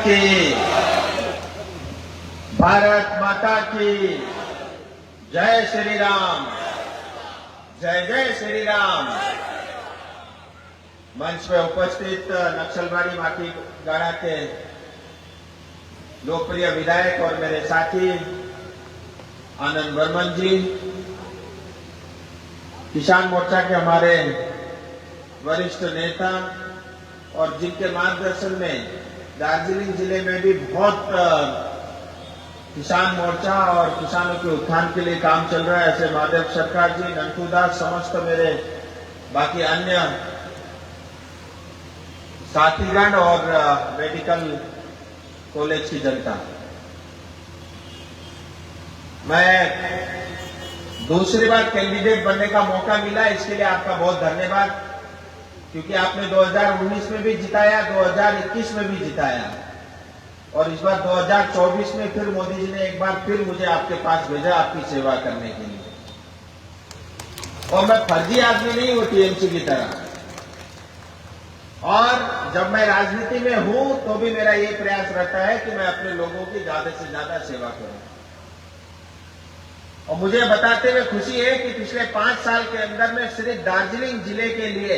की, भारत माता की जय श्री राम, जय जय श्री राम। मंच पे उपस्थित नक्सलबाड़ी माटी गाड़ा के लोकप्रिय विधायक और मेरे साथी आनंद बर्मन जी, किसान मोर्चा के हमारे वरिष्ठ नेता और जिनके मार्गदर्शन में दार्जिलिंग जिले में भी बहुत किसान मोर्चा और किसानों के उत्थान के लिए काम चल रहा है, ऐसे महादेव सरकार जी, नंटू दास, समस्त मेरे बाकी अन्य साथीगण और मेडिकल कॉलेज की जनता। मैं दूसरी बार कैंडिडेट बनने का मौका मिला, इसके लिए आपका बहुत धन्यवाद, क्योंकि आपने 2019 में भी जिताया, 2021 में भी जिताया और इस बार 2024 में फिर मोदी जी ने एक बार फिर मुझे आपके पास भेजा आपकी सेवा करने के लिए। और मैं फर्जी आदमी नहीं हूं टीएमसी की तरह, और जब मैं राजनीति में हूं तो भी मेरा ये प्रयास रहता है कि मैं अपने लोगों की ज्यादा से ज्यादा सेवा करूं। और मुझे बताते हुए खुशी है कि पिछले 5 साल के अंदर में सिर्फ दार्जिलिंग जिले के लिए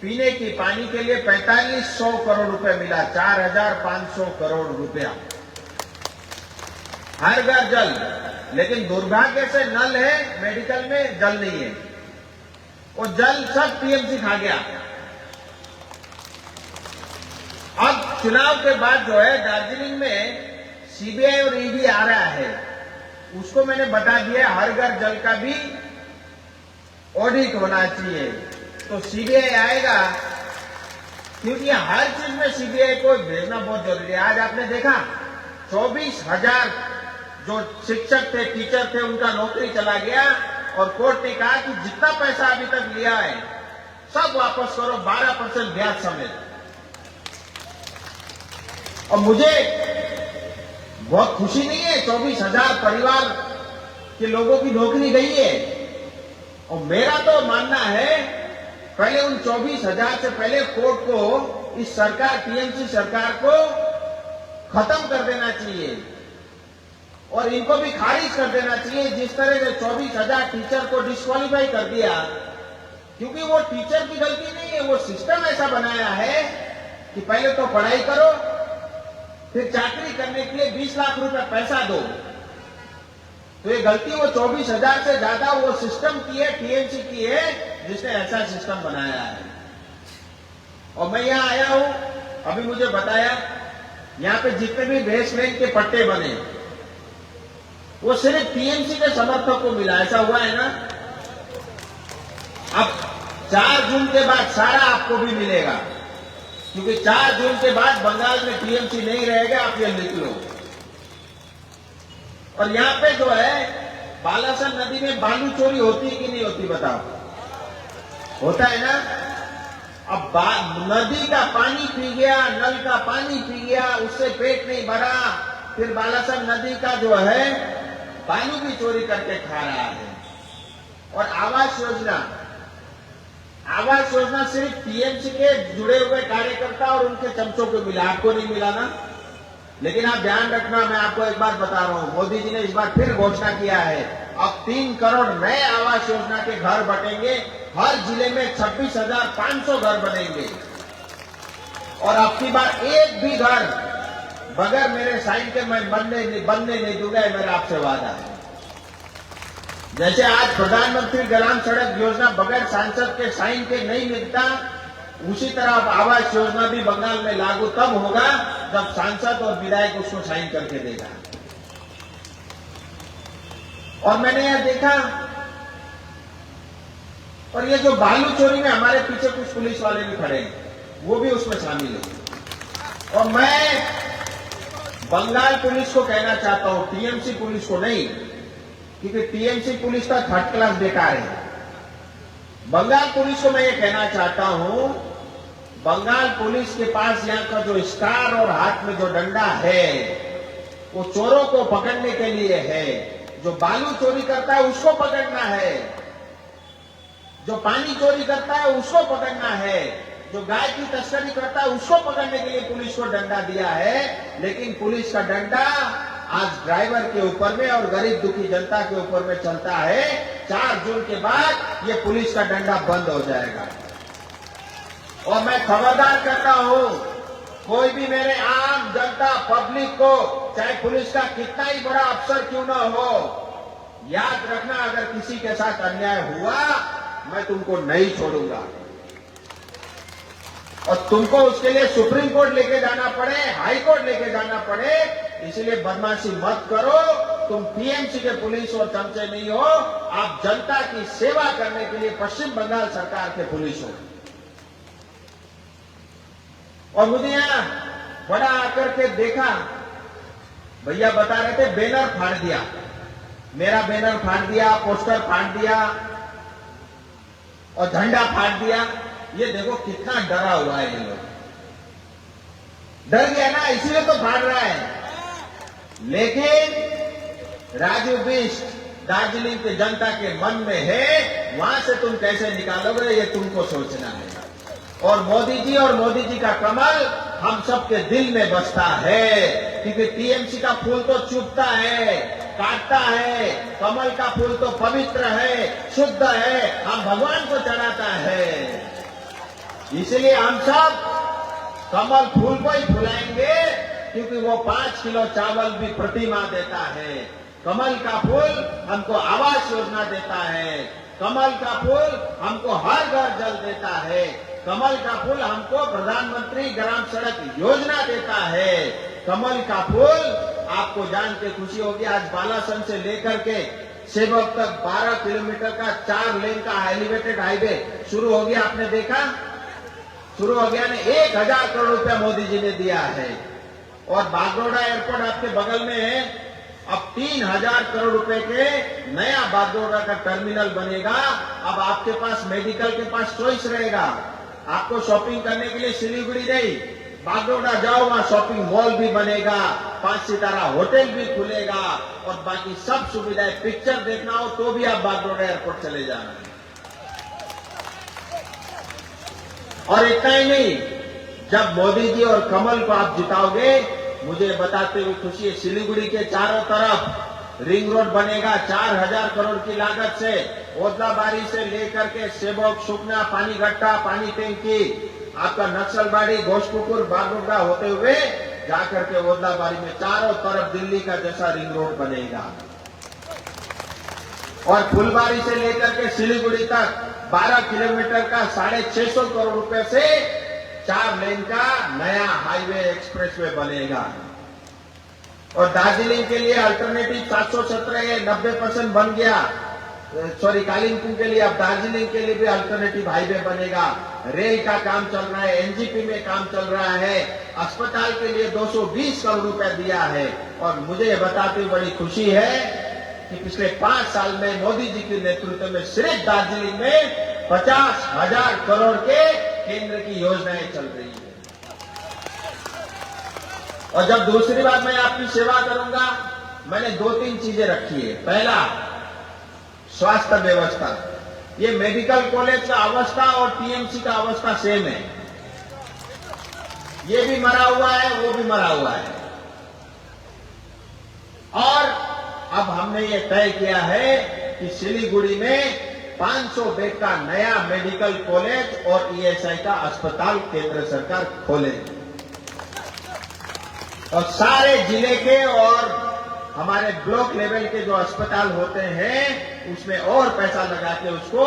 पीने की पानी के लिए 4500 करोड़ रुपए मिला, 4500 करोड़ रुपया, हर घर जल। लेकिन दुर्भाग्य से नल है, मेडिकल में जल नहीं है, वो जल सब टीएमसी खा गया। अब चुनाव के बाद जो है दार्जिलिंग में सीबीआई और ईडी आ रहा है, उसको मैंने बता दिया हर घर जल का भी ऑडिट होना चाहिए। तो सीबीआई आएगा, क्योंकि हर चीज में सीबीआई को भेजना बहुत जरूरी है। आज आपने देखा 24,000 जो शिक्षक थे, टीचर थे, उनका नौकरी चला गया और कोर्ट ने कहा कि जितना पैसा अभी तक लिया है सब वापस करो, 12% ब्याज समेत। और मुझे बहुत खुशी नहीं है, 24,000 परिवार के लोगों की नौकरी गई है। और मेरा तो मानना है पहले उन 24,000 से पहले कोर्ट को, इस सरकार, टीएमसी सरकार को खत्म कर देना चाहिए और इनको भी खारिज कर देना चाहिए। जिस तरह से 24,000 टीचर को डिस्क्वालीफाई कर दिया, क्योंकि वो टीचर की गलती नहीं है, वो सिस्टम ऐसा बनाया है कि पहले तो पढ़ाई करो, फिर चाकरी करने के लिए 20 लाख रुपए पैसा दो। तो ये गलती वो 24,000 से ज्यादा वो सिस्टम की है, टीएमसी की है, जिसने ऐसा सिस्टम बनाया है। और मैं यहां आया हूं, अभी मुझे बताया यहां पे जितने भी बेस बैंक के पट्टे बने वो सिर्फ टीएमसी के समर्थक को मिला, ऐसा हुआ है ना। अब 4 जून के बाद सारा आपको भी मिलेगा, क्योंकि 4 जून के बाद बंगाल में टीएमसी नहीं रहेगा, आप ये लिख लो। और यहां पे जो है बालासन नदी में बालू चोरी होती है कि नहीं होती, बताओ? होता है ना। अब नदी का पानी पी गया, नल का पानी पी गया, उससे पेट नहीं भरा, फिर बालासन नदी का जो है बालू भी चोरी करके खा रहा है। और आवास योजना सिर्फ टीएमसी के जुड़े हुए कार्यकर्ता और उनके चमचों को मिला, आपको नहीं मिला ना। लेकिन आप ध्यान रखना, मैं आपको एक बात बता रहा हूं, मोदी जी ने इस बार फिर घोषणा किया है, अब 3 करोड़ नए आवास योजना के घर बटेंगे, हर जिले में 26,500 घर बनेंगे। और अब की बार एक भी घर बगैर मेरे साइन के मैं बनने नहीं दूंगा, मेरा आपसे वादा है। जैसे आज प्रधानमंत्री ग्राम सड़क योजना बगैर सांसद के साइन के नहीं मिलता, उसी तरह आवास योजना भी बंगाल में लागू तब होगा जब सांसद और विधायक उसको साइन करके देगा। और मैंने यह देखा, और ये जो बालू चोरी में हमारे पीछे कुछ पुलिस वाले भी खड़े हैं, वो भी उसमें शामिल है। और मैं बंगाल पुलिस को कहना चाहता हूं, टीएमसी पुलिस को नहीं, क्योंकि टीएमसी पुलिस का 3rd क्लास बेकार है। बंगाल पुलिस को मैं ये कहना चाहता हूं, बंगाल पुलिस के पास यहाँ का जो स्टार और हाथ में जो डंडा है वो चोरों को पकड़ने के लिए है। जो बालू चोरी करता है उसको पकड़ना है, जो पानी चोरी करता है उसको पकड़ना है, जो गाय की तस्करी करता है उसको पकड़ने के लिए पुलिस को डंडा दिया है। लेकिन पुलिस का डंडा आज ड्राइवर के ऊपर में और गरीब दुखी जनता के ऊपर में चलता है। 4 जून के बाद ये पुलिस का डंडा बंद हो जाएगा। और मैं खबरदार करता हूं, कोई भी मेरे आम जनता पब्लिक को, चाहे पुलिस का कितना ही बड़ा अफसर क्यों ना हो, याद रखना, अगर किसी के साथ अन्याय हुआ मैं तुमको नहीं छोड़ूंगा। और तुमको उसके लिए सुप्रीम कोर्ट लेके जाना पड़े, हाई कोर्ट लेके जाना पड़े, इसलिए बदमाशी मत करो। तुम टीएमसी के पुलिस और चमचे नहीं हो, आप जनता की सेवा करने के लिए पश्चिम बंगाल सरकार के पुलिस हो। और मुझे यहां बड़ा आकर के देखा, भैया बता रहे थे बैनर फाड़ दिया, मेरा बैनर फाड़ दिया, पोस्टर फाड़ दिया और झंडा फाड़ दिया। ये देखो कितना डरा हुआ है ये लोग, डर गया ना, इसीलिए तो फाड़ रहा है। लेकिन राजू बिष्ट दार्जिलिंग के जनता के मन में है, वहां से तुम कैसे निकालोगे ये तुमको सोचना है। और मोदी जी का कमल हम सबके दिल में बसता है, क्योंकि टीएमसी का फूल तो चुभता है, काटता है, कमल का फूल तो पवित्र है, शुद्ध है, हम भगवान को चढ़ाता है। इसलिए हम सब कमल फूल को ही फुलाएंगे, क्योंकि वो 5 किलो चावल भी प्रति माह देता है। कमल का फूल हमको आवास योजना देता है, कमल का फूल हमको हर घर जल देता है, कमल का फूल हमको प्रधानमंत्री ग्राम सड़क योजना देता है। कमल का फूल आपको जान के खुशी होगी, आज बालासन से लेकर के सेवक तक 12 किलोमीटर का 4 लेन का एलिवेटेड हाईवे शुरू हो गया। आपने देखा, शुरू हो गया ने 1000 करोड़ रुपया मोदी जी ने दिया है। और बागडोगरा एयरपोर्ट आपके बगल में है, अब 3000 करोड़ रुपए के नया बागडोगरा का टर्मिनल बनेगा। अब आपके पास मेडिकल के पास चॉइस रहेगा, आपको शॉपिंग करने के लिए सिलीगुड़ी नहीं, बागडोगरा जाओ, वहां शॉपिंग मॉल भी बनेगा, 5 सितारा होटल भी खुलेगा और बाकी सब सुविधाएं, पिक्चर देखना हो तो भी आप बागडोगरा एयरपोर्ट चले जाना। और इतना ही नहीं, जब मोदी जी और कमल को आप जिताओगे, मुझे बताते हुए खुशी है, सिलीगुड़ी के चारों तरफ रिंग रोड बनेगा 4000 करोड़ की लागत से। ओदलाबाड़ी से लेकर के सेवक, सुकना, पानी गट्टा, पानी टैंकी, आपका नक्सलबाड़ी, घोषपुकुर, बागडोगरा होते हुए जाकर के ओदलाबाड़ी में चारों तरफ दिल्ली का जैसा रिंग रोड बनेगा। और फुलबाड़ी से लेकर के सिलीगुड़ी तक 12 किलोमीटर का 650 करोड़ रुपए से 4 लेन का नया हाईवे एक्सप्रेसवे बनेगा। और दार्जिलिंग के लिए अल्टरनेटिव 717 ये 90% बन गया। सॉरी, कालिम्पोंग के लिए, अब दार्जिलिंग के लिए भी अल्टरनेटिव हाईवे बनेगा। रेल का काम चल रहा है, एनजीपी में काम चल रहा है, अस्पताल के लिए 220 करोड़ रुपए दिया है। और मुझे ये बताते हुए बड़ी खुशी है कि पिछले 5 साल में मोदी जी के नेतृत्व में सिर्फ दार्जिलिंग में 50,000 करोड़ के केंद्र की योजनाएं चल रही है। और जब दूसरी बार मैं आपकी सेवा करूंगा, मैंने 2-3 चीजें रखी है। पहला, स्वास्थ्य व्यवस्था। ये मेडिकल कॉलेज का अवस्था और टीएमसी का अवस्था सेम है, ये भी मरा हुआ है, वो भी मरा हुआ है। और अब हमने ये तय किया है कि सिलीगुड़ी में 500 बेड का नया मेडिकल कॉलेज और ईएसआई का अस्पताल केंद्र सरकार खोलेगी। और सारे जिले के और हमारे ब्लॉक लेवल के जो अस्पताल होते हैं, उसमें और पैसा लगा के उसको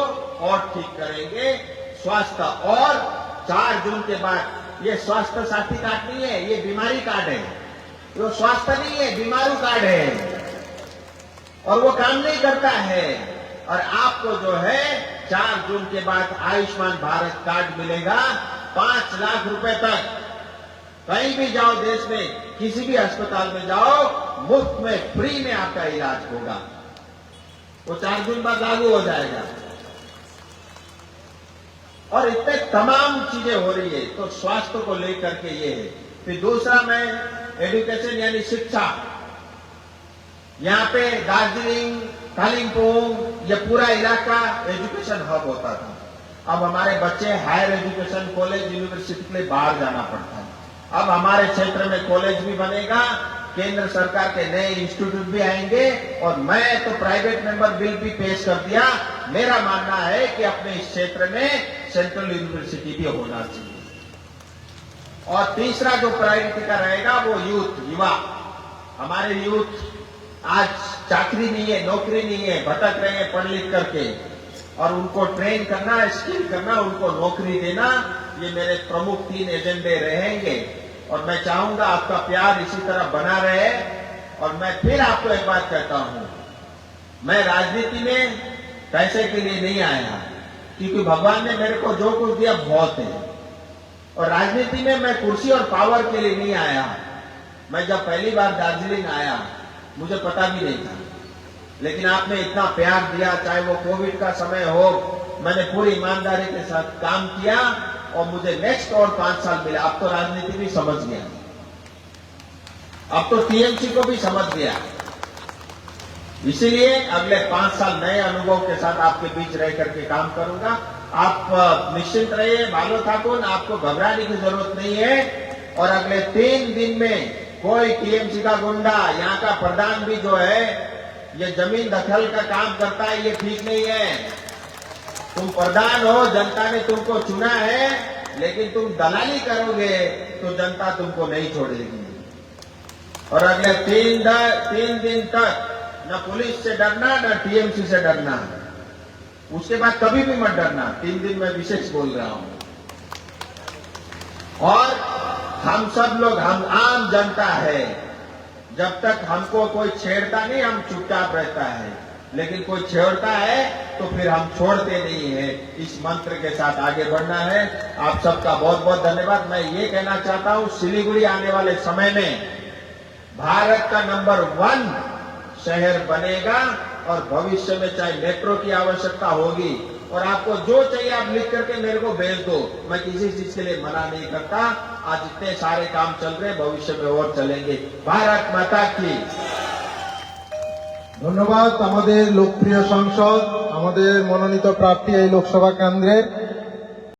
और ठीक करेंगे। स्वास्थ्य, और 4 जून के बाद ये स्वास्थ्य साथी कार्ड नहीं है, ये बीमारी कार्ड है। वो स्वास्थ्य नहीं है, बीमारू कार्ड है और वो काम नहीं करता है। और आपको जो है 4 जून के बाद आयुष्मान भारत कार्ड मिलेगा। 5 लाख रुपए तक कहीं भी जाओ देश में, किसी भी अस्पताल में जाओ, मुफ्त में, फ्री में आपका इलाज होगा। वो 4 जून बाद लागू हो जाएगा। और इतने तमाम चीजें हो रही है, तो स्वास्थ्य को लेकर के ये है। फिर दूसरा, मैं एजुकेशन यानी शिक्षा, यहाँ पे दार्जिलिंग, कालिम्पोंग, ये पूरा इलाका एजुकेशन हब होता था। अब हमारे बच्चे हायर एजुकेशन, कॉलेज, यूनिवर्सिटी के लिए बाहर जाना पड़ता है। अब हमारे क्षेत्र में कॉलेज भी बनेगा, केंद्र सरकार के नए इंस्टीट्यूट भी आएंगे, और मैं तो प्राइवेट मेंबर बिल भी पेश कर दिया। मेरा मानना है कि अपने इस क्षेत्र में सेंट्रल यूनिवर्सिटी भी होना चाहिए। और तीसरा जो प्रायोरिटी का रहेगा वो यूथ, युवा। हमारे यूथ आज चाकरी नहीं है, नौकरी नहीं है, भटक रहे हैं पढ़ लिख करके, और उनको ट्रेन करना, स्किल करना, उनको नौकरी देना, ये मेरे प्रमुख 3 एजेंडे रहेंगे। और मैं चाहूंगा आपका प्यार इसी तरह बना रहे। और मैं फिर आपको एक बात कहता हूं, मैं राजनीति में पैसे के लिए नहीं आया, क्योंकि भगवान ने मेरे को जो कुछ दिया बहुत है। और राजनीति में मैं कुर्सी और पावर के लिए नहीं आया। मैं जब पहली बार दार्जिलिंग आया, मुझे पता भी नहीं था, लेकिन आपने इतना प्यार दिया, चाहे वो कोविड का समय हो, मैंने पूरी ईमानदारी के साथ काम किया, और मुझे नेक्स्ट और 5 साल मिला। अब तो राजनीति भी समझ गया, अब तो टीएमसी को भी समझ गया। इसीलिए अगले 5 साल नए अनुभव के साथ आपके बीच रह करके काम करूंगा। आप निश्चिंत रहिए बालो ठाकुर, आपको घबराने की जरूरत नहीं है। और अगले 3 दिन में कोई टीएमसी का गुंडा, यहाँ का प्रधान भी जो है ये जमीन दखल का काम करता है, ये ठीक नहीं है। तुम प्रधान हो, जनता ने तुमको चुना है, लेकिन तुम दलाली करोगे तो जनता तुमको नहीं छोड़ेगी। और अगले 3 दिन तक न पुलिस से डरना, न टीएमसी से डरना। उसके बाद कभी भी मत डरना। 3 दिन में विशेष बोल रहा हूं। और हम सब लोग, हम आम जनता है, जब तक हमको कोई छेड़ता नहीं हम चुपचाप रहता है, लेकिन कोई छेड़ता है तो फिर हम छोड़ते नहीं है। इस मंत्र के साथ आगे बढ़ना है। आप सबका बहुत बहुत धन्यवाद। मैं ये कहना चाहता हूं, सिलीगुड़ी आने वाले समय में भारत का नंबर 1 शहर बनेगा, और भविष्य में चाहे मेट्रो की आवश्यकता होगी, और आपको जो चाहिए आप लिख करके मेरे को भेज दो। मैं किसी चीज के लिए मना नहीं करता। आज इतने सारे काम चल रहे, भविष्य में और चलेंगे। भारत माता की। ধন্যবাদ। আমাদের লোকপ্রিয় সাংসদ, আমাদের মনোনীত প্রার্থী এই লোকসভা কেন্দ্রের